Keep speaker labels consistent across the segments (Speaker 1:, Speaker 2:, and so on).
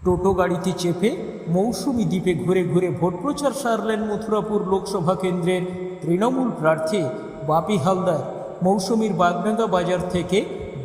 Speaker 1: টোটো গাড়িতে চেপে মৌসুমী দ্বীপে ঘুরে ঘুরে ভোট প্রচার সারলেন মথুরাপুর লোকসভা কেন্দ্রের তৃণমূল প্রার্থী বাপি হালদার। মৌসুমীর বাগডাঙ্গা বাজার থেকে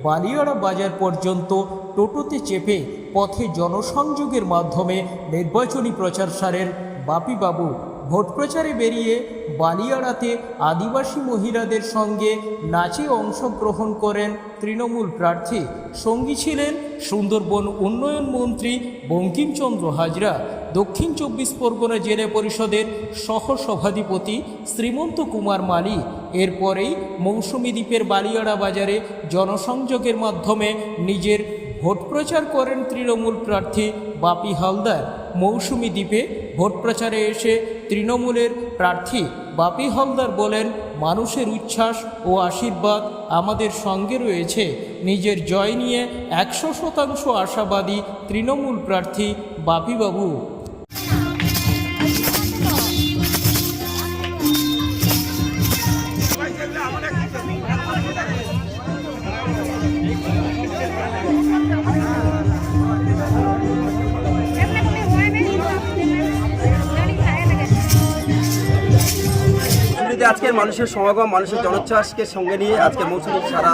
Speaker 1: বালিয়াড়া বাজার পর্যন্ত টোটোতে চেপে পথে জনসংযোগের মাধ্যমে নির্বাচনী প্রচার সারেন বাপিবাবু। ভোট প্রচারে বেরিয়ে বালিয়াড়াতে আদিবাসী মহিলাদের সঙ্গে নাচে অংশগ্রহণ করেন তৃণমূল প্রার্থী। সঙ্গী ছিলেন সুন্দরবন উন্নয়ন মন্ত্রী বঙ্কিমচন্দ্র হাজরা, দক্ষিণ ২৪ পরগনা জেলা পরিষদের সহসভাধিপতি শ্রীমন্ত কুমার মালি। এরপরেই মৌসুমী দ্বীপের বালিয়াড়া বাজারে জনসংযোগের মাধ্যমে নিজের ভোট প্রচার করেন তৃণমূল প্রার্থী বাপি হালদার। মৌসুমী দ্বীপে ভোট প্রচারে এসে তৃণমূলের প্রার্থী বাপি হালদার বলেন, মানুষের উচ্ছ্বাস ও আশীর্বাদ আমাদের সঙ্গে রয়েছে। নিজের জয় নিয়ে ১০০% আশাবাদী তৃণমূল প্রার্থী বাপিবাবু।
Speaker 2: আজকের মানুষের সমাগম, মানুষের জনোচ্ছ্বাসকে সঙ্গে নিয়ে আজকে মৌসুমীর সারা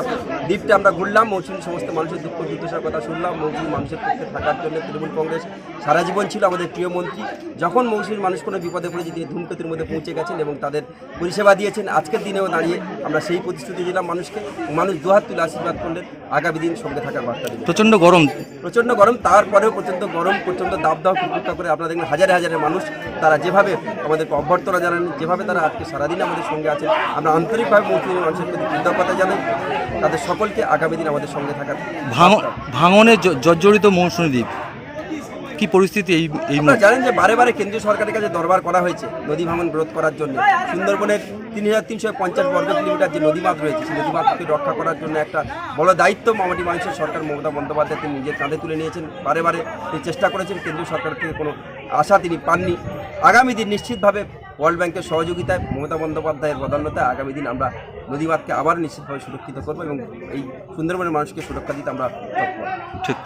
Speaker 2: দ্বীপটা আমরা ঘুরলাম। মৌসুমীর সমস্ত মানুষের দুঃখ দুর্দশার কথা শুনলাম। মৌসুমী মানুষের পক্ষে থাকার জন্য তৃণমূল কংগ্রেস সারা জীবন ছিল আমাদের প্রিয় মন্ত্রী। যখন মৌসুমীর মানুষ কোনো বিপদে পড়েছে তিনি ধূমকেতুর মধ্যে পৌঁছে গেছেন এবং তাদের পরিষেবা দিয়েছেন। আজকের দিনেও দাঁড়িয়ে আমরা সেই প্রতিশ্রুতি দিলাম মানুষকে। মানুষ দুহাত তুলে আশীর্বাদ করলেন, আগামী দিন সঙ্গে থাকার বার্তা দিলেন।
Speaker 3: প্রচণ্ড গরম,
Speaker 2: তারপরেও প্রচণ্ড দাবদাহ কুকুরটা করে আপনারা দেখবেন হাজারে হাজারে মানুষ তারা যেভাবে আমাদেরকে অভ্যর্থনা জানান, যেভাবে তারা আজকে সারাদিন আমাদের সঙ্গে আছেন, আমরা আন্তরিকভাবে মৌসুমী মানুষের প্রতি কৃতজ্ঞতা জানাই। তাদের সকলকে আগামী দিন আমাদের সঙ্গে থাকার
Speaker 3: ভাঙনে জর্জরিত মৌসুমী দ্বীপ কি পরিস্থিতি?
Speaker 2: আপনারা জানেন যে বারে বারে কেন্দ্রীয় সরকারের কাছে দরবার করা হয়েছে নদী ভাঙন রোধ করার জন্য। সুন্দরবনের ৩৩৫০ বর্গ কিলোমিটার যে নদীমাত রয়েছে সেই নদীমাতকে রক্ষা করার জন্য একটা বড় দায়িত্ব মামাটি মানুষের সরকার মমতা বন্দ্যোপাধ্যায় তিনি নিজের কাঁধে তুলে নিয়েছেন। বারে বারে তিনি চেষ্টা করেছেন, কেন্দ্রীয় সরকার থেকে কোনো আশা তিনি পাননি। আগামী দিন নিশ্চিতভাবে ওয়ার্ল্ড ব্যাংকের সহযোগিতায়, মমতা বন্দ্যোপাধ্যায়ের বদান্যতায় আগামী দিন আমরা নদীমাতকে আবার নিশ্চিতভাবে সুরক্ষিত করব এবং এই সুন্দরবনের মানুষকে সুরক্ষা দিতে আমরা তৎপর।
Speaker 3: ঠিক।